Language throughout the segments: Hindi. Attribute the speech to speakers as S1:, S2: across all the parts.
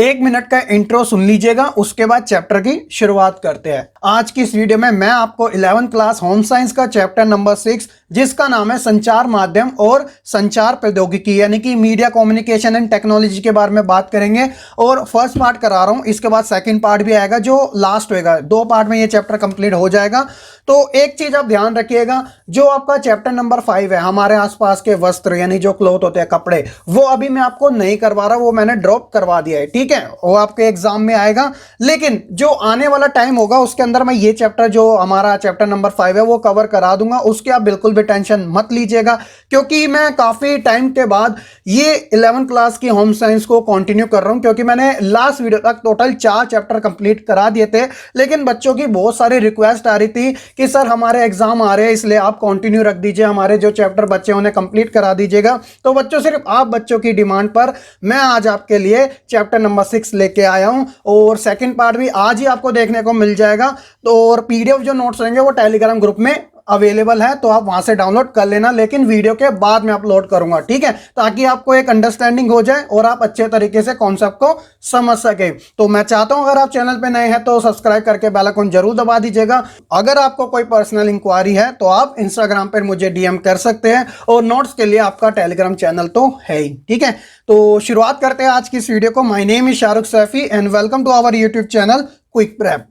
S1: एक मिनट का इंट्रो सुन लीजिएगा, उसके बाद चैप्टर की शुरुआत करते हैं। आज की इस वीडियो में मैं आपको 11th क्लास होम साइंस का चैप्टर नंबर 6 जिसका नाम है संचार माध्यम और संचार प्रौद्योगिकी यानी कि मीडिया कम्युनिकेशन एंड टेक्नोलॉजी के बारे में बात करेंगे। और फर्स्ट पार्ट करा रहा हूं, इसके बाद सेकंड पार्ट भी आएगा जो लास्ट होएगा। 2 पार्ट में ये चैप्टर कंप्लीट हो जाएगा। तो एक चीज आप ध्यान रखिएगा, जो आपका चैप्टर नंबर 5 है हमारे आसपास के वस्त्र यानी जो क्लॉथ होते हैं कपड़े, वो अभी मैं आपको नहीं करवा रहा, वो मैंने ड्रॉप करवा दिया है। ठीक है, वो आपके एग्जाम में आएगा, लेकिन जो आने वाला टाइम होगा उसके अंदर मैं ये चैप्टर जो हमारा चैप्टर नंबर 5 है वो कवर करा दूंगा। उसकी आप बिल्कुल भी टेंशन मत लीजिएगा, क्योंकि मैं काफी टाइम के बाद ये 11th क्लास की होम साइंस को कंटिन्यू कर रहा हूं, क्योंकि मैंने लास्ट वीडियो तक टोटल 4 चैप्टर कंप्लीट करा दिए थे, लेकिन बच्चों की बहुत सारी रिक्वेस्ट आ रही थी कि सर हमारे एग्जाम आ रहे हैं इसलिए आप कंटिन्यू रख दीजिए, हमारे जो चैप्टर बच्चे उन्हें कंप्लीट करा दीजिएगा। तो बच्चों, सिर्फ आप बच्चों की डिमांड पर मैं आज आपके लिए चैप्टर नंबर 6 लेके आया हूं, और सेकंड पार्ट भी आज ही आपको देखने को मिल जाएगा। तो और पीडीएफ जो नोट्स रहेंगे वो टेलीग्राम ग्रुप में अवेलेबल है, तो आप वहां से डाउनलोड कर लेना, लेकिन वीडियो के बाद में अपलोड करूंगा। ठीक है, ताकि आपको एक अंडरस्टैंडिंग हो जाए और आप अच्छे तरीके से कॉन्सेप्ट को समझ सके। तो मैं चाहता हूं अगर आप चैनल पे नए हैं तो सब्सक्राइब करके बेल आइकन जरूर दबा दीजिएगा। अगर आपको कोई पर्सनल इंक्वायरी है तो आप इंस्टाग्राम पर मुझे डीएम कर सकते हैं, और नोट्स के लिए आपका टेलीग्राम चैनल तो है ही। ठीक है, तो शुरुआत करते हैं आज की इस वीडियो को। My name is Shahrukh Saifi and welcome to our YouTube channel quick prep.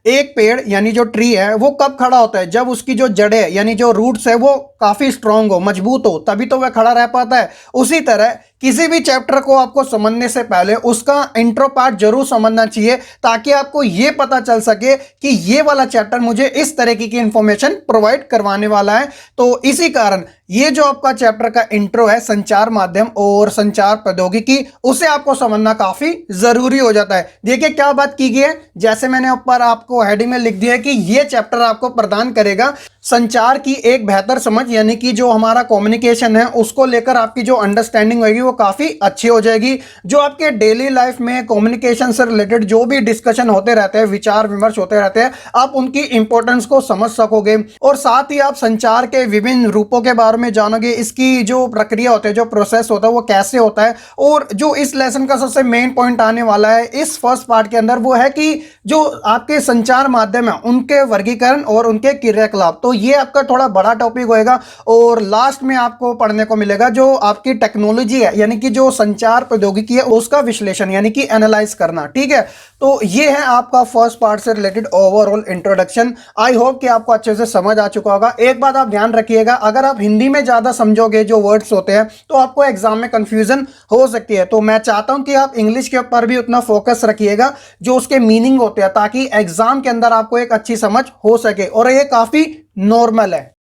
S1: एक पेड़ यानी जो ट्री है वो कब खड़ा होता है? जब उसकी जो जड़ें यानी जो रूट्स है वो काफी स्ट्रांग हो, मजबूत हो, तभी तो वह खड़ा रह पाता है। उसी तरह किसी भी चैप्टर को आपको समझने से पहले उसका इंट्रो पार्ट जरूर समझना चाहिए, ताकि आपको यह पता चल सके कि ये वाला चैप्टर मुझे इस तरीके की इंफॉर्मेशन प्रोवाइड करवाने वाला है। तो इसी कारण ये जो आपका चैप्टर का इंट्रो है संचार माध्यम और संचार प्रौद्योगिकी, उसे आपको समझना काफी जरूरी हो जाता है। देखिए क्या बात की गई है, जैसे मैंने ऊपर आपको हेडिंग में लिख दिया है कि ये चैप्टर आपको प्रदान करेगा संचार की एक बेहतर समझ, यानी कि जो हमारा कम्युनिकेशन है उसको लेकर आपकी जो अंडरस्टैंडिंग होगी वो काफी अच्छी हो जाएगी। जो आपके डेली लाइफ में कम्युनिकेशन से रिलेटेड जो भी डिस्कशन होते रहते हैं, विचार विमर्श होते रहते हैं, आप उनकी इंपॉर्टेंस को समझ सकोगे, और साथ ही आप संचार के विभिन्न रूपों के बारे में जानोगे। इसकी जो प्रक्रिया होती है, जो प्रोसेस होता है वो कैसे होता है। और जो इस लेसन का सबसे मेन पॉइंट आने वाला है इस फर्स्ट पार्ट के अंदर, वो है कि जो आपके संचार माध्यम है उनके वर्गीकरण और उनके क्रियाकलाप। तो ये आपका थोड़ा बड़ा टॉपिक होएगा, और लास्ट में आपको पढ़ने को मिलेगा जो आपकी टेक्नोलॉजी है यानी कि जो संचार प्रौद्योगिकी है उसका विश्लेषण यानी कि एनालाइज करना। ठीक है, तो ये है आपका फर्स्ट पार्ट से related overall introduction. I hope कि आपको अच्छे से समझ आ चुका होगा। एक बात आप ध्यान रखिएगा, अगर आप हिंदी में ज्यादा समझोगे जो वर्ड्स होते हैं तो आपको एग्जाम में कंफ्यूजन हो सकती है। तो मैं चाहता हूं कि आप इंग्लिश के ऊपर भी उतना फोकस रखिएगा जो उसके मीनिंग होते हैं, ताकि एग्जाम के अंदर आपको एक अच्छी समझ हो सके, और ये काफी नॉर्मल है।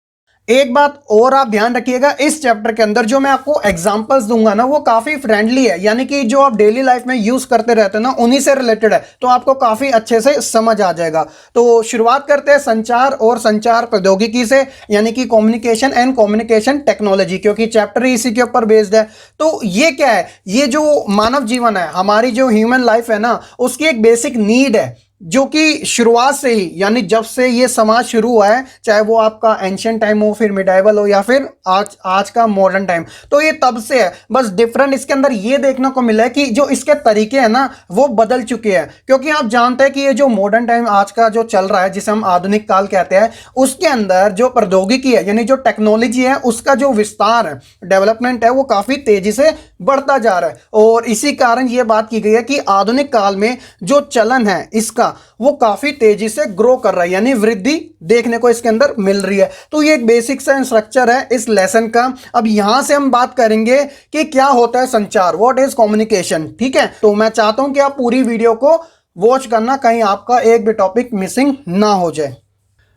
S1: एक बात और आप ध्यान रखिएगा, इस चैप्टर के अंदर जो मैं आपको एग्जांपल्स दूंगा ना वो काफी फ्रेंडली है, यानी कि जो आप डेली लाइफ में यूज करते रहते हैं ना उन्हीं से रिलेटेड है, तो आपको काफी अच्छे से समझ आ जाएगा। तो शुरुआत करते हैं संचार और संचार प्रौद्योगिकी से, यानी कि कम्युनिकेशन एंड कम्युनिकेशन टेक्नोलॉजी, क्योंकि चैप्टर ही इसी के ऊपर बेस्ड है। तो ये क्या है, ये जो मानव जीवन है, हमारी जो ह्यूमन लाइफ है ना, उसकी एक बेसिक नीड है, जो कि शुरुआत से ही यानी जब से ये समाज शुरू हुआ है, चाहे वो आपका एंशिएंट टाइम हो, फिर मिडाइवल हो, या फिर आज का मॉडर्न टाइम, तो ये तब से है। बस डिफरेंट इसके अंदर ये देखने को मिला है कि जो इसके तरीके हैं ना वो बदल चुके हैं, क्योंकि आप जानते हैं कि ये जो मॉडर्न टाइम आज का जो चल रहा है जिसे हम आधुनिक काल कहते हैं, उसके अंदर जो प्रौद्योगिकी है यानी जो टेक्नोलॉजी है उसका जो विस्तार है, डेवलपमेंट है, वो काफी तेजी से बढ़ता जा रहा है। और इसी कारण ये बात की गई है कि आधुनिक काल में जो चलन है इसका वो काफी तेजी से ग्रो कर रहा है, यानी वृद्धि देखने को इसके अंदर मिल रही है। तो ये एक बेसिक सा स्ट्रक्चर है इस लेसन का। अब यहां से हम बात करेंगे कि क्या होता है संचार, व्हाट इज कम्युनिकेशन। ठीक है, तो मैं चाहता हूं कि आप पूरी वीडियो को वॉच करना, कहीं आपका एक भी टॉपिक मिसिंग ना हो जाए।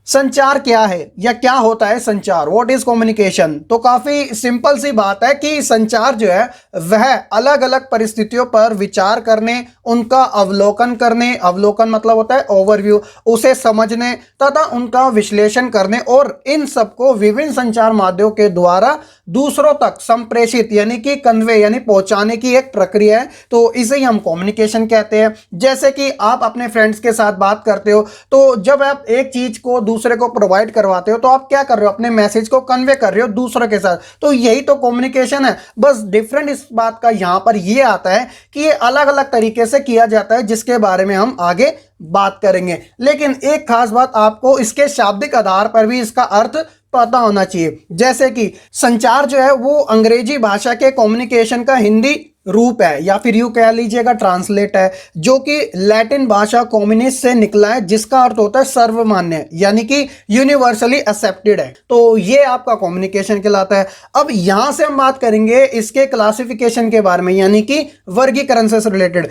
S1: संचार क्या है या क्या होता है संचार, व्हाट इज कम्युनिकेशन? तो काफी सिंपल सी बात है कि संचार जो है वह अलग अलग परिस्थितियों पर विचार करने, उनका अवलोकन करने, अवलोकन मतलब होता है ओवरव्यू, उसे समझने तथा उनका विश्लेषण करने, और इन सबको विभिन्न संचार माध्यमों के द्वारा दूसरों तक संप्रेषित यानी कि कन्वे यानी पहुंचाने की एक प्रक्रिया है। तो इसे ही हम कम्युनिकेशन कहते हैं। जैसे कि आप अपने फ्रेंड्स के साथ बात करते हो, तो जब आप एक चीज को दूसरे को प्रोवाइड करवाते हो तो आप क्या कर रहे हो, अपने मैसेज को कन्वे कर रहे हो दूसरे के साथ। तो यही तो कम्युनिकेशन है। बस डिफरेंट इस बात का यहां पर ये आता है कि ये अलग अलग तरीके से किया जाता है, जिसके बारे में हम आगे बात करेंगे। लेकिन एक खास बात, आपको इसके शाब्दिक आधार पर भी इसका अर्थ पता होना चाहिए। जैसे कि संचार जो है वो अंग्रेजी भाषा के कम्युनिकेशन का हिंदी रूप है, या फिर यूं कह लीजिएगा ट्रांसलेट है, जो कि लैटिन भाषा कम्युनिस्ट से निकला है, जिसका अर्थ होता है सर्वमान्य, यानी कि यूनिवर्सली एक्सेप्टेड है। तो ये आपका कम्युनिकेशन कहलाता है। अब यहां से हम बात करेंगे इसके क्लासिफिकेशन के बारे में, यानी कि वर्गीकरण से रिलेटेड।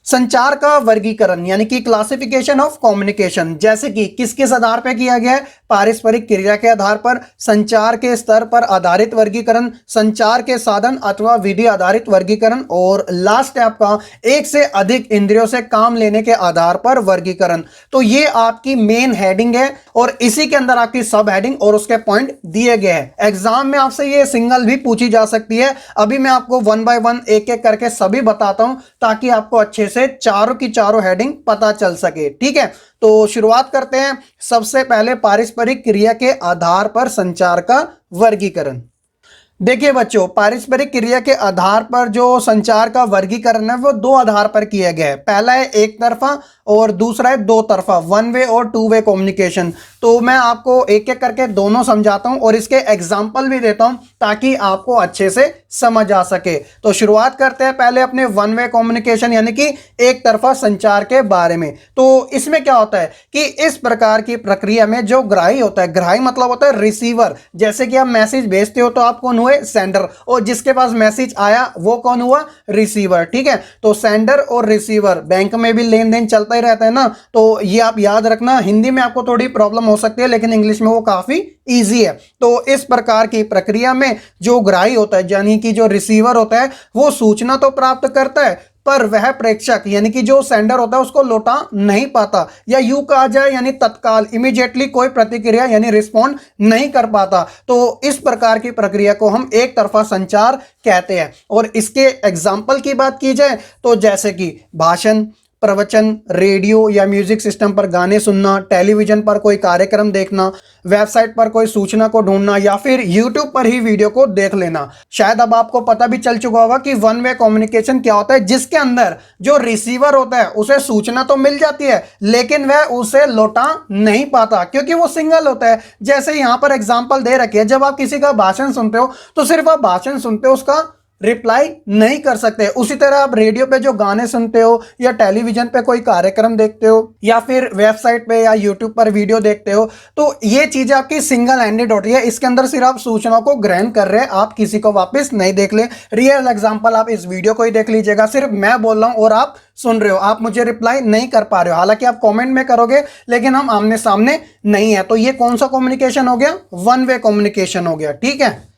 S1: संचार का वर्गीकरण यानी कि क्लासिफिकेशन ऑफ कम्युनिकेशन, जैसे कि किस किस आधार पर किया गया है, पारस्परिक क्रिया के आधार पर, संचार के स्तर पर आधारित वर्गीकरण, संचार के साधन अथवा विधि आधारित वर्गीकरण, और लास्ट है आपका एक से अधिक इंद्रियों से काम लेने के आधार पर वर्गीकरण। तो ये आपकी मेन हेडिंग है और इसी के अंदर आपकी सब हेडिंग और उसके पॉइंट दिए गए हैं। एग्जाम में आपसे ये सिंगल भी पूछी जा सकती है। अभी मैं आपको वन बाय वन एक एक करके सभी बताता हूं, ताकि आपको अच्छे से चारों की चारों हेडिंग पता चल सके। ठीक है, तो शुरुआत करते हैं। सबसे पहले पारस्परिक क्रिया के आधार पर संचार का वर्गीकरण। देखिए बच्चों, पारस्परिक क्रिया के आधार पर जो संचार का वर्गीकरण है वो दो आधार पर किया गया है। पहला है एक तरफा और दूसरा है दो तरफा, वन वे और टू वे कम्युनिकेशन। तो मैं आपको एक एक करके दोनों समझाता हूं और इसके एग्जाम्पल भी देता हूं, ताकि आपको अच्छे से समझ आ सके। तो शुरुआत करते हैं पहले अपने वन वे कम्युनिकेशन यानी कि एक तरफा संचार के बारे में। तो इसमें क्या होता है कि इस प्रकार की प्रक्रिया में जो ग्राही होता है, ग्राही मतलब होता है रिसीवर। जैसे कि आप मैसेज भेजते हो तो आप कौन हुए, सेंडर, और जिसके पास मैसेज आया वो कौन हुआ, रिसीवर। ठीक है, तो सेंडर और रिसीवर, बैंक में भी लेन देन चलता ही रहता है ना, तो ये आप याद रखना। हिंदी में आपको थोड़ी प्रॉब्लम हो सकती है, लेकिन इंग्लिश में वो काफी इजी है। तो इस प्रकार की प्रक्रिया में जो ग्राही होता है यानी कि जो रिसीवर होता है वो सूचना तो प्राप्त करता है, पर वह प्रेषक यानी कि जो सेंडर होता है उसको लौटा नहीं पाता, या यूं कहा जाए यानी तत्काल इमीडिएटली कोई प्रतिक्रिया यानी रिस्पॉन्ड नहीं कर पाता। तो इस प्रकार की प्रक्रिया को हम एक तरफा संचार कहते हैं। और इसके एग्जाम्पल की बात की जाए तो जैसे कि भाषण, प्रवचन, रेडियो या म्यूजिक सिस्टम पर गाने सुनना, टेलीविजन पर कोई कार्यक्रम देखना, वेबसाइट पर कोई सूचना को ढूंढना, या फिर यूट्यूब पर ही वीडियो को देख लेना। शायद अब आपको पता भी चल चुका होगा कि वन वे कम्युनिकेशन क्या होता है, जिसके अंदर जो रिसीवर होता है उसे सूचना तो मिल जाती है, लेकिन वह उसे लौटा नहीं पाता, क्योंकि वो सिंगल होता है। जैसे यहां पर एग्जाम्पल दे रखी है, जब आप किसी का भाषण सुनते हो तो सिर्फ आप भाषण सुनते हो, उसका रिप्लाई नहीं कर सकते। उसी तरह आप रेडियो पे जो गाने सुनते हो, या टेलीविजन पे कोई कार्यक्रम देखते हो, या फिर वेबसाइट पे या यूट्यूब पर वीडियो देखते हो, तो ये चीजें आपकी सिंगल हैंडेड होती है। इसके अंदर सिर्फ आप सूचनाओं को ग्रहण कर रहे हैं, आप किसी को वापस नहीं देख ले। रियल एग्जांपल आप इस वीडियो को ही देख लीजिएगा, सिर्फ मैं बोल रहा हूं और आप सुन रहे हो, आप मुझे रिप्लाई नहीं कर पा रहे हो। हालांकि आप कमेंट में करोगे, लेकिन हम आमने सामने नहीं है। तो ये कौन सा कम्युनिकेशन हो गया, वन वे कम्युनिकेशन हो गया। ठीक है,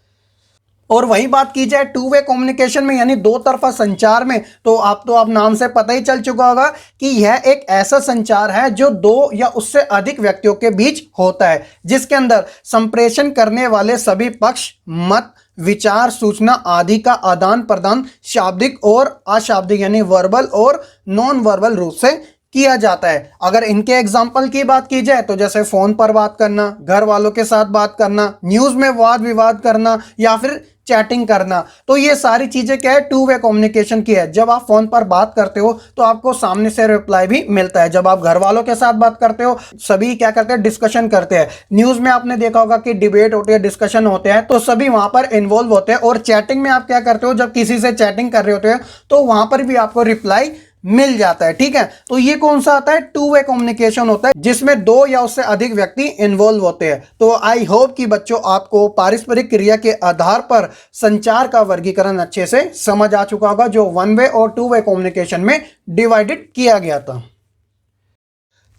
S1: और वही बात की जाए टू वे कम्युनिकेशन में यानी दो तरफा संचार में, तो आप नाम से पता ही चल चुका होगा कि यह एक ऐसा संचार है जो दो या उससे अधिक व्यक्तियों के बीच होता है, जिसके अंदर संप्रेषण करने वाले सभी पक्ष मत, विचार, सूचना आदि का आदान प्रदान शाब्दिक और अशाब्दिक यानी वर्बल और नॉन वर्बल रूप से किया जाता है। अगर इनके एग्जाम्पल की बात की जाए तो जैसे फोन पर बात करना, घर वालों के साथ बात करना, न्यूज में वाद विवाद करना, या फिर चैटिंग करना, तो ये सारी चीजें क्या है, टू वे कम्युनिकेशन की है। जब आप फोन पर बात करते हो तो आपको सामने से रिप्लाई भी मिलता है। जब आप घर वालों के साथ बात करते हो, सभी क्या करते हैं, डिस्कशन करते हैं। न्यूज में आपने देखा होगा कि डिबेट होती है, डिस्कशन होते हैं, तो सभी वहां पर इन्वॉल्व होते हैं। और चैटिंग में आप क्या करते हो, जब किसी से चैटिंग कर रहे होते हैं तो वहां पर भी आपको रिप्लाई मिल जाता है। ठीक है, तो ये कौन सा आता है, टू वे कम्युनिकेशन होता है, जिसमें दो या उससे अधिक व्यक्ति इन्वॉल्व होते हैं। तो आई होप कि बच्चों आपको पारस्परिक क्रिया के आधार पर संचार का वर्गीकरण अच्छे से समझ आ चुका होगा, जो वन वे और टू वे कम्युनिकेशन में डिवाइडेड किया गया था।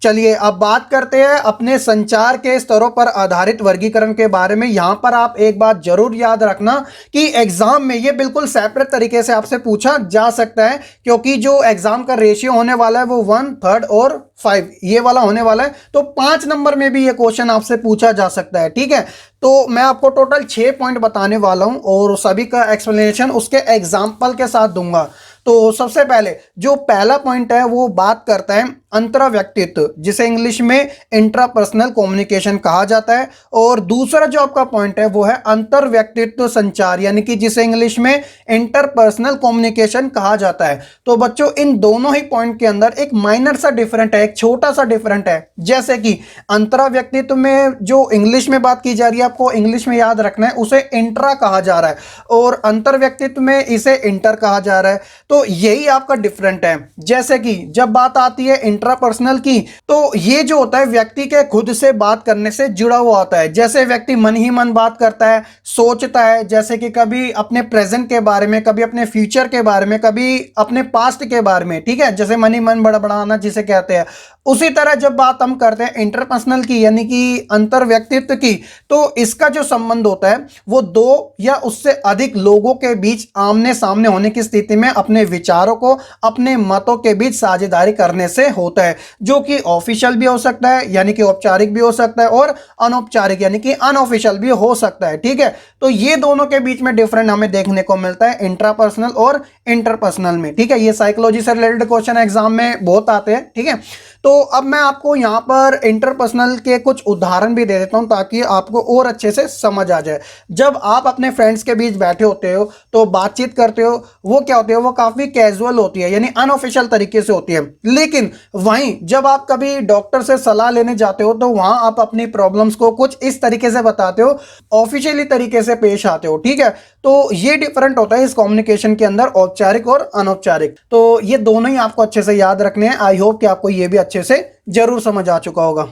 S1: चलिए अब बात करते हैं अपने संचार के स्तरों पर आधारित वर्गीकरण के बारे में। यहां पर आप एक बात जरूर याद रखना कि एग्जाम में ये बिल्कुल सेपरेट तरीके से आपसे पूछा जा सकता है, क्योंकि जो एग्जाम का रेशियो होने वाला है वो 1/3 और 5 ये वाला होने वाला है। तो 5 नंबर में भी ये क्वेश्चन आपसे पूछा जा सकता है। ठीक है, तो मैं आपको टोटल 6 पॉइंट बताने वाला हूं और सभी का एक्सप्लेनेशन उसके एग्जाम्पल के साथ दूंगा। तो सबसे पहले जो पहला पॉइंट है वो बात करता है अंतरा व्यक्तित्व, जिसे इंग्लिश में इंट्रापर्सनल कम्युनिकेशन कहा जाता है। और दूसरा जो आपका पॉइंट है वो है अंतर व्यक्तित्व संचार, यानी कि जिसे इंग्लिश में इंटरपर्सनल कम्युनिकेशन कहा जाता है। तो बच्चों इन दोनों ही पॉइंट के अंदर एक माइनर सा डिफरेंट है, एक छोटा सा डिफरेंट है। जैसे कि अंतरा व्यक्तित्व में जो इंग्लिश में बात की जा रही है, आपको इंग्लिश में याद रखना है, उसे इंट्रा कहा जा रहा है, और अंतर व्यक्तित्व में इसे इंटर कहा जा रहा है। तो यही आपका डिफरेंट है। जैसे कि जब बात आती है इंट्रापर्सनल की, तो ये जो होता है व्यक्ति के खुद से बात करने से जुड़ा हुआ होता है। जैसे व्यक्ति मन ही मन बात करता है, सोचता है, जैसे कि कभी अपने प्रेजेंट के बारे में, कभी अपने फ्यूचर के बारे में, कभी अपने पास्ट के बारे में, ठीक है, जैसे मन ही मन बड़बड़ाना जिसे कहते हैं। उसी तरह जब बात हम करते हैं इंटरपर्सनल की, यानी कि अंतर व्यक्तित्व की, तो इसका जो संबंध होता है वो दो या उससे अधिक लोगों के बीच आमने सामने होने की स्थिति में अपने विचारों को, अपने मतों के बीच साझेदारी करने से होता है, जो कि ऑफिशियल भी हो सकता है, यानी कि औपचारिक भी हो सकता है, और अनौपचारिक यानी कि अनऑफिशियल भी हो सकता है। ठीक है, तो ये दोनों के बीच में डिफरेंट हमें देखने को मिलता है इंट्रापर्सनल और इंटरपर्सनल में। ठीक है, ये साइकोलॉजी से रिलेटेड क्वेश्चन एग्जाम में बहुत आते हैं। ठीक है, तो अब मैं आपको यहाँ पर इंटरपर्सनल के कुछ उदाहरण भी दे देता हूँ ताकि आपको और अच्छे से समझ आ जाए। जब आप अपने फ्रेंड्स के बीच बैठे होते हो तो बातचीत करते हो, वो क्या होती है, वो काफ़ी कैजुअल होती है, यानी अनऑफिशियल तरीके से होती है। लेकिन वहीं जब आप कभी डॉक्टर से सलाह लेने जाते हो तो वहाँ आप अपनी प्रॉब्लम्स को कुछ इस तरीके से बताते हो, ऑफिशियली तरीके से पेश आते हो। ठीक है, तो ये डिफरेंट होता है इस कम्युनिकेशन के अंदर, औपचारिक और अनौपचारिक। तो ये दोनों ही आपको अच्छे से याद रखने हैं। आई होप कि आपको ये भी अच्छे से जरूर समझ आ चुका होगा।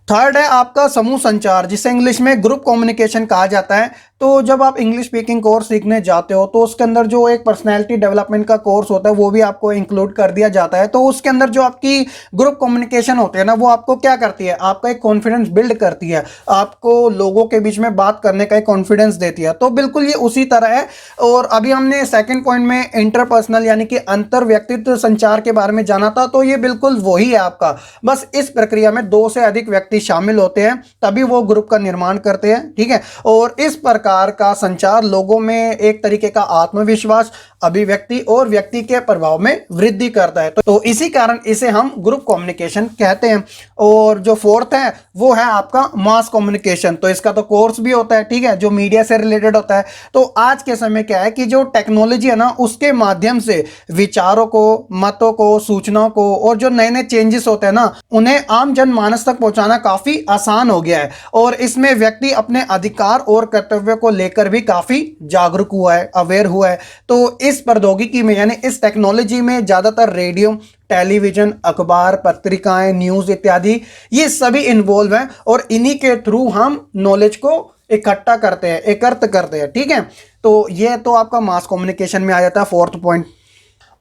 S1: थर्ड है आपका समूह संचार, जिसे इंग्लिश में ग्रुप कम्युनिकेशन कहा जाता है। तो जब आप इंग्लिश स्पीकिंग कोर्स सीखने जाते हो तो उसके अंदर जो एक पर्सनैलिटी डेवलपमेंट का कोर्स होता है वो भी आपको इंक्लूड कर दिया जाता है। तो उसके अंदर जो आपकी ग्रुप कम्युनिकेशन होती है ना, वो आपको क्या करती है, आपका एक कॉन्फिडेंस बिल्ड करती है, आपको लोगों के बीच में बात करने का एक कॉन्फिडेंस देती है। तो बिल्कुल ये उसी तरह है। और अभी हमने सेकेंड पॉइंट में इंटरपर्सनल यानी कि अंतर व्यक्तित्व संचार के बारे में जाना था, तो ये बिल्कुल वही है आपका। बस इस प्रक्रिया में दो से अधिक व्यक्ति शामिल होते हैं, तभी वो ग्रुप का निर्माण करते हैं। ठीक है, और इस प्रकार का संचार लोगों में एक तरीके का आत्मविश्वास, अभिव्यक्ति और व्यक्ति के प्रभाव में वृद्धि करता है। तो इसी कारण इसे हम ग्रुप कम्युनिकेशन कहते हैं। और जो फोर्थ है वो है आपका मास कम्युनिकेशन। तो इसका तो कोर्स भी होता है, ठीक है, जो मीडिया से रिलेटेड होता है। तो आज के समय क्या है कि जो टेक्नोलॉजी है ना, उसके माध्यम से विचारों को, मतों को, सूचनाओं को और जो नए नए चेंजेस होते हैं ना, उन्हें आम जनमानस तक पहुंचाना काफी आसान हो गया है। और इसमें व्यक्ति अपने अधिकार और कर्तव्य को लेकर भी काफी जागरूक हुआ है, अवेयर हुआ है। तो इस प्रौद्योगिकी में यानी इस टेक्नोलॉजी में ज्यादातर रेडियो, टेलीविजन, अखबार, पत्रिकाएं, न्यूज इत्यादि ये सभी इन्वॉल्व हैं, और इन्हीं के थ्रू हम नॉलेज को इकट्ठा करते हैं, एकत्र करते हैं। ठीक है, तो ये तो आपका मास कम्युनिकेशन में आ जाता है, फोर्थ पॉइंट।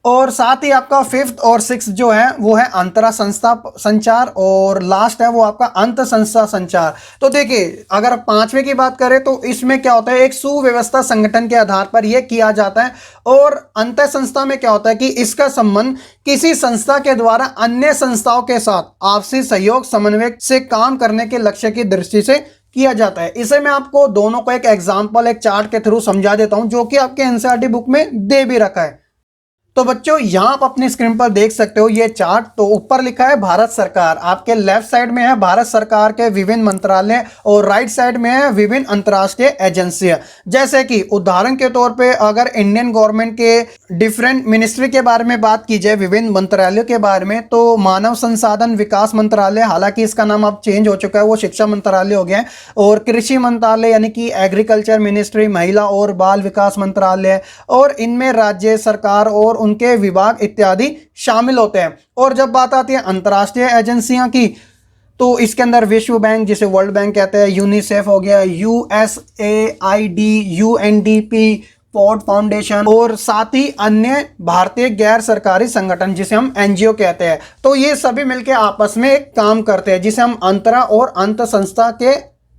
S1: और साथ ही आपका फिफ्थ और सिक्स जो है वो है अंतरा संस्था संचार, और लास्ट है वो आपका अंत संस्था संचार। तो देखिए, अगर पांचवें की बात करें तो इसमें क्या होता है, एक सुव्यवस्था संगठन के आधार पर यह किया जाता है। और अंत संस्था में क्या होता है कि इसका संबंध किसी संस्था के द्वारा अन्य संस्थाओं के साथ आपसी सहयोग, समन्वय से काम करने के लक्ष्य की दृष्टि से किया जाता है। इसे मैं आपको दोनों को एक एग्जाम्पल, एक चार्ट के थ्रू समझा देता हूं, जो कि आपके एनसीईआरटी बुक में दे भी रखा है। तो बच्चों यहां आप अपनी स्क्रीन पर देख सकते हो ये चार्ट। तो ऊपर लिखा है भारत सरकार, आपके लेफ्ट साइड में है भारत सरकार के विभिन्न मंत्रालय, और राइट साइड में है विभिन्न अंतर्राष्ट्रीय एजेंसियां। जैसे कि उदाहरण के तौर पे अगर इंडियन गवर्नमेंट के डिफरेंट मिनिस्ट्री के बारे में बात की जाए, विभिन्न मंत्रालयों के बारे में, तो मानव संसाधन विकास मंत्रालय, हालांकि इसका नाम अब चेंज हो चुका है, वो शिक्षा मंत्रालय हो गया है। और कृषि मंत्रालय यानी कि एग्रीकल्चर मिनिस्ट्री, महिला और बाल विकास मंत्रालय, और इनमें राज्य सरकार और उनके विभाग इत्यादि शामिल होते हैं। और जब बात आती है अंतर्राष्ट्रीय एजेंसियां की, तो इसके अंदर विश्व बैंक, जिसे वर्ल्ड बैंक कहते हैं, यूनिसेफ हो गया, यूएसएआईडी, यूएनडीपी, फोर्ड फाउंडेशन, और साथ ही अन्य भारतीय गैर सरकारी संगठन जिसे हम एनजीओ कहते हैं। तो ये सभी मिलकर आपस में एक काम करते हैं, जिसे हम अंतरा और अंत संस्था के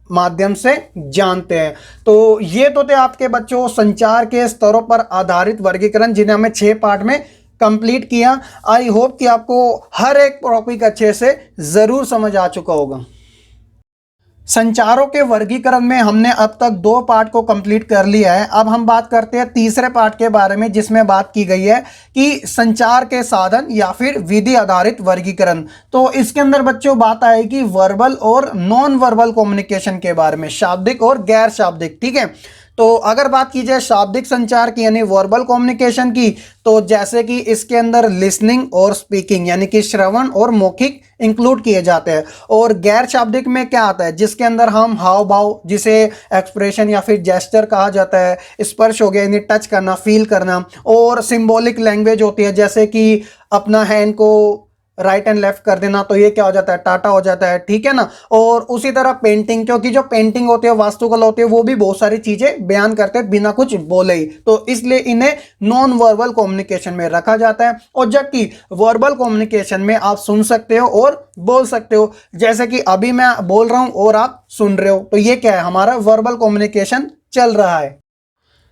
S1: माध्यम से जानते हैं। तो ये तो थे आपके बच्चों संचार के स्तरों पर आधारित वर्गीकरण, जिन्हें हमें 6 पार्ट में कंप्लीट किया। आई होप कि आपको हर एक टॉपिक अच्छे से जरूर समझ आ चुका होगा। संचारों के वर्गीकरण में हमने अब तक 2 पार्ट को कंप्लीट कर लिया है। अब हम बात करते हैं तीसरे पार्ट के बारे में, जिसमें बात की गई है कि संचार के साधन या फिर विधि आधारित वर्गीकरण। तो इसके अंदर बच्चों बात आएगी वर्बल और नॉन वर्बल कम्युनिकेशन के बारे में, शाब्दिक और गैर शाब्दिक। ठीक है, तो अगर बात की जाए शाब्दिक संचार की यानी वर्बल कम्युनिकेशन की, तो जैसे कि इसके अंदर लिसनिंग और स्पीकिंग यानी कि श्रवण और मौखिक इंक्लूड किए जाते हैं। और गैर शाब्दिक में क्या आता है, जिसके अंदर हम हाव भाव, जिसे एक्सप्रेशन या फिर जेस्चर कहा जाता है, स्पर्श हो गया यानी टच करना, फील करना, और सिंबॉलिक लैंग्वेज होती है, जैसे कि अपना हैंड को राइट एंड लेफ्ट कर देना, तो ये क्या हो जाता है, टाटा हो जाता है। ठीक है ना। और उसी तरह पेंटिंग, क्योंकि जो पेंटिंग होती है, वास्तुकला होती है, वो भी बहुत सारी चीजें बयान करते हैं बिना कुछ बोले ही, तो इसलिए इन्हें नॉन वर्बल कम्युनिकेशन में रखा जाता है। और जबकि वर्बल कम्युनिकेशन में आप सुन सकते हो और बोल सकते हो, जैसे कि अभी मैं बोल रहा हूं और आप सुन रहे हो, तो ये क्या है, हमारा वर्बल कम्युनिकेशन चल रहा है।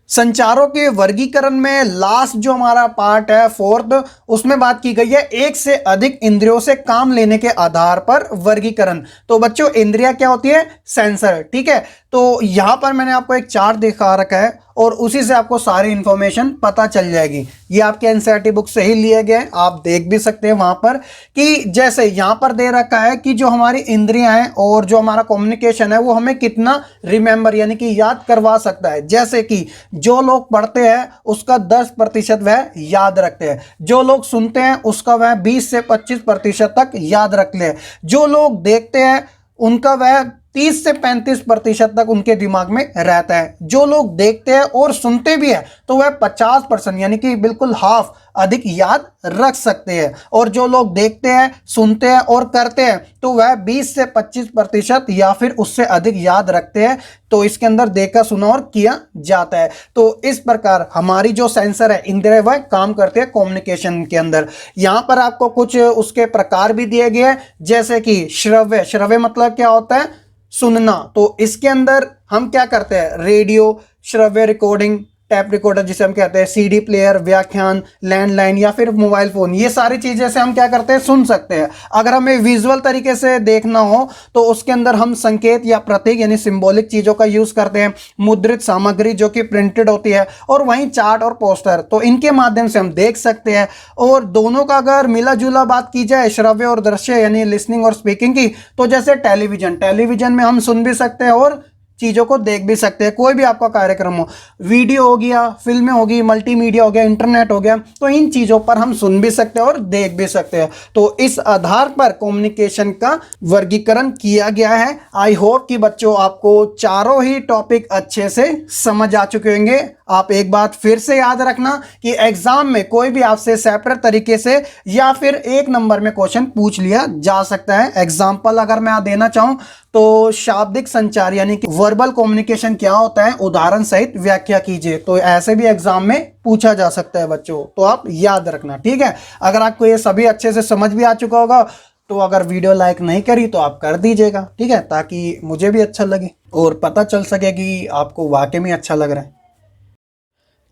S1: संचारों के वर्गीकरण में लास्ट जो हमारा पार्ट है, फोर्थ, उसमें बात की गई है एक से अधिक इंद्रियों से काम लेने के आधार पर वर्गीकरण। तो बच्चों, इंद्रिया क्या होती है, सेंसर। ठीक है, तो यहां पर मैंने आपको एक चार्ट दिखा रखा है और उसी से आपको सारी इंफॉर्मेशन पता चल जाएगी। ये आपके एनसीईआरटी बुक से ही लिए गए, आप देख भी सकते हैं वहां पर, कि जैसे यहां पर दे रखा है कि जो हमारी इंद्रियां हैं और जो हमारा कम्युनिकेशन है वो हमें कितना रिमेंबर यानी कि याद करवा सकता है। जैसे कि जो लोग पढ़ते हैं उसका 10% वह याद रखते हैं, जो लोग सुनते हैं उसका वह 20 से 25% तक याद रखते हैं, जो लोग देखते हैं उनका वह 30 से 35% तक उनके दिमाग में रहता है, जो लोग देखते हैं और सुनते भी हैं तो वह 50% यानी कि बिल्कुल हाफ अधिक याद रख सकते हैं, और जो लोग देखते हैं, सुनते हैं और करते हैं तो वह 20 से 25% या फिर उससे अधिक याद रखते हैं। तो इसके अंदर देखा, सुना और किया जाता है। तो इस प्रकार हमारी जो सेंसर है, इंद्रिय, वह काम करते हैं कम्युनिकेशन के अंदर। यहां पर आपको कुछ उसके प्रकार भी दिए गए हैं, जैसे कि श्रव्य। श्रव्य मतलब क्या होता है, सुनना। तो इसके अंदर हम क्या करते हैं, रेडियो, श्रव्य रिकॉर्डिंग, टैप रिकॉर्डर जिसे हम कहते हैं, सीडी प्लेयर, व्याख्यान, लैंडलाइन या फिर मोबाइल फोन, ये सारी चीजें से हम क्या करते हैं, सुन सकते हैं। अगर हमें विजुअल तरीके से देखना हो तो उसके अंदर हम संकेत या प्रतीक यानी सिंबॉलिक चीजों का यूज करते हैं, मुद्रित सामग्री जो कि प्रिंटेड होती है, और वहीं चार्ट और पोस्टर, तो इनके माध्यम से हम देख सकते हैं। और दोनों का अगर मिला जुला बात की जाए, श्रव्य और दृश्य यानी लिसनिंग और स्पीकिंग की, तो जैसे टेलीविजन में हम सुन भी सकते हैं और चीजों को देख भी सकते हैं। कोई भी आपका कार्यक्रम हो, वीडियो हो गया, फिल्में होगी, मल्टीमीडिया हो गया, इंटरनेट हो गया, तो इन चीजों पर हम सुन भी सकते हैं और देख भी सकते हैं। तो इस आधार पर कम्युनिकेशन का वर्गीकरण किया गया है। आई होप कि बच्चों आपको चारों ही टॉपिक अच्छे से समझ आ चुके होंगे। आप एक बात फिर से याद रखना कि एग्जाम में कोई भी आपसे सेपरेट तरीके से या फिर एक नंबर में क्वेश्चन पूछ लिया जा सकता है। एग्जाम्पल अगर मैं देना चाहूं तो शाब्दिक संचार यानी कि वर्बल कम्युनिकेशन क्या होता है, उदाहरण सहित व्याख्या कीजिए। तो ऐसे भी एग्जाम में पूछा जा सकता है बच्चों, तो आप याद रखना। ठीक है, अगर आपको ये सभी अच्छे से समझ भी आ चुका होगा तो अगर वीडियो लाइक नहीं करी तो आप कर दीजिएगा। ठीक है, ताकि मुझे भी अच्छा लगे और पता चल सके कि आपको वाकई में अच्छा लग रहा है।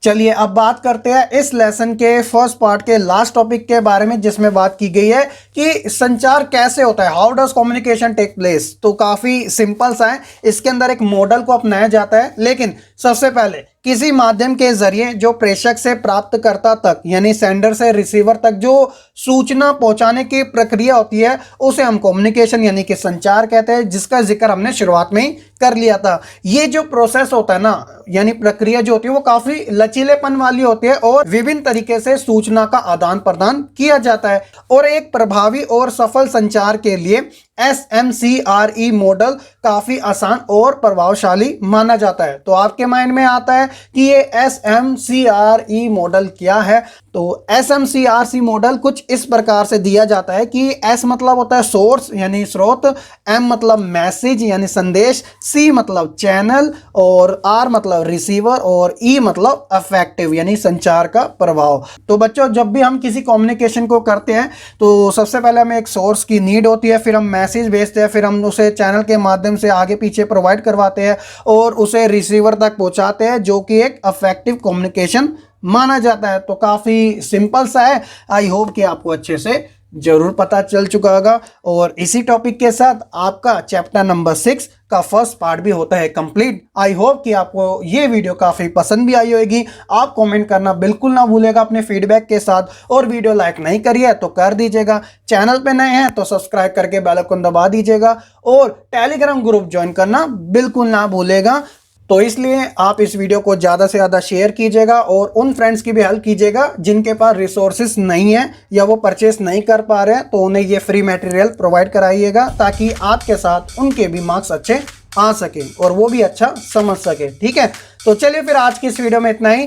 S1: चलिए अब बात करते हैं इस लेसन के फर्स्ट पार्ट के लास्ट टॉपिक के बारे में, जिसमें बात की गई है कि संचार कैसे होता है, how does communication take place. तो काफी सिंपल सा है, इसके अंदर एक मॉडल को अपनाया जाता है, लेकिन सबसे पहले किसी माध्यम के जरिए जो प्रेषक से प्राप्तकर्ता तक यानी सेंडर से रिसीवर तक जो सूचना पहुंचाने की प्रक्रिया होती है उसे हम कम्युनिकेशन यानी कि संचार कहते हैं, जिसका जिक्र हमने शुरुआत में ही कर लिया था। ये जो प्रोसेस होता है ना, यानी प्रक्रिया जो होती है वो काफी लचीलेपन वाली होती है और विभिन्न तरीके से सूचना का आदान प्रदान किया जाता है। और एक प्रभावी और सफल संचार के लिए SMCRE मॉडल काफी आसान और प्रभावशाली माना जाता है। तो आपके माइंड में आता है कि ये SMCRE मॉडल क्या है। तो SMCRE मॉडल कुछ इस प्रकार से दिया जाता है कि S मतलब होता है सोर्स यानी स्रोत, M मतलब मैसेज यानी संदेश, C मतलब चैनल, और R मतलब रिसीवर, और E मतलब अफेक्टिव यानी संचार का प्रभाव। तो बच्चों, जब भी हम किसी कम्युनिकेशन को करते हैं तो सबसे पहले हमें एक सोर्स की नीड होती है, फिर हम मैसेज भेजते हैं, फिर हम उसे चैनल के माध्यम से आगे पीछे प्रोवाइड करवाते हैं और उसे रिसीवर तक पहुंचाते हैं, जो कि एक अफेक्टिव कम्युनिकेशन माना जाता है। तो काफ़ी सिंपल सा है, आई होप कि आपको अच्छे से जरूर पता चल चुका होगा। और इसी टॉपिक के साथ आपका चैप्टर नंबर 6 का फर्स्ट पार्ट भी होता है कंप्लीट। आई होप कि आपको ये वीडियो काफ़ी पसंद भी आई होगी। आप कमेंट करना बिल्कुल ना भूलेगा अपने फीडबैक के साथ, और वीडियो लाइक नहीं करी है तो कर दीजिएगा। चैनल पे नए हैं तो सब्सक्राइब करके बेल आइकन दबा दीजिएगा, और टेलीग्राम ग्रुप ज्वाइन करना बिल्कुल ना भूलेगा। तो इसलिए आप इस वीडियो को ज़्यादा से ज़्यादा शेयर कीजिएगा, और उन फ्रेंड्स की भी हेल्प कीजिएगा जिनके पास रिसोर्सेज नहीं है या वो परचेस नहीं कर पा रहे हैं, तो उन्हें ये फ्री मटेरियल प्रोवाइड कराइएगा, ताकि आपके साथ उनके भी मार्क्स अच्छे आ सके और वो भी अच्छा समझ सके। ठीक है, तो चलिए फिर आज की इस वीडियो में इतना ही।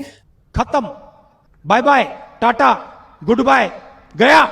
S2: खत्म। Bye bye, tata, goodbye, गया।